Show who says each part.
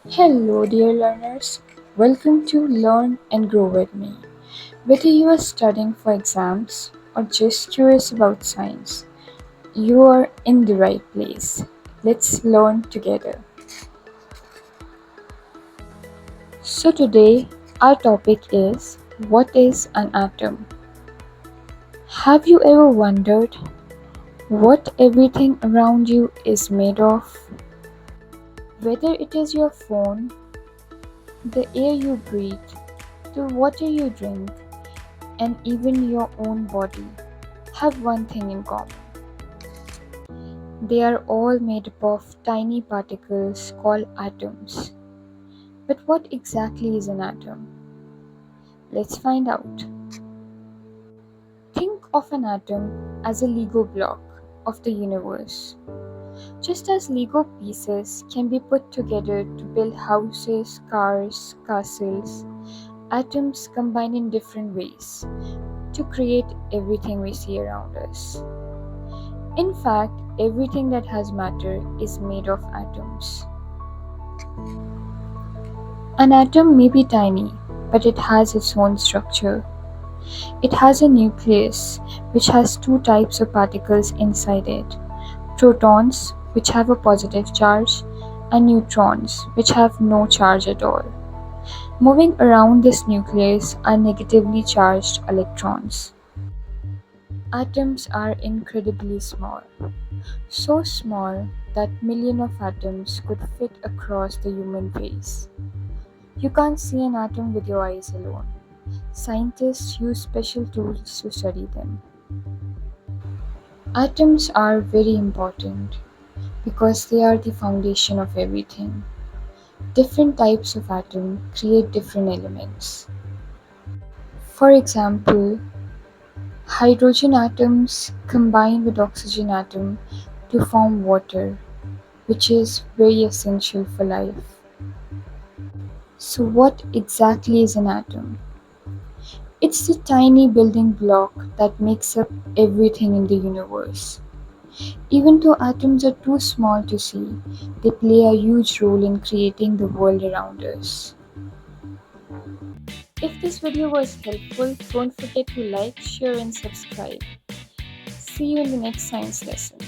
Speaker 1: Hello, dear learners. Welcome to Learn and Grow with me. Whether you are studying for exams or just curious about science, you are in the right place. Let's learn together. So, today our topic is what is an atom? Have you ever wondered what everything around you is made of? Whether it is your phone, the air you breathe, the water you drink, and even your own body have one thing in common. They are all made up of tiny particles called atoms. But what exactly is an atom? Let's find out. Think of an atom as a Lego block of the universe. Just as Lego pieces can be put together to build houses, cars, castles, atoms combine in different ways to create everything we see around us. In fact, everything that has matter is made of atoms. An atom may be tiny, but it has its own structure. It has a nucleus, which has two types of particles inside it: protons, which have a positive charge, and neutrons, which have no charge at all. Moving around this nucleus are negatively charged electrons. Atoms are incredibly small. So small that millions of atoms could fit across the human face. You can't see an atom with your eyes alone. Scientists use special tools to study them. Atoms are very important because they are the foundation of everything. Different types of atom create different elements. For example, hydrogen atoms combine with oxygen atom to form water, which is very essential for life. So, what exactly is an atom? It's the tiny building block that makes up everything in the universe. Even though atoms are too small to see, they play a huge role in creating the world around us. If this video was helpful, don't forget to like, share, and subscribe. See you in the next science lesson.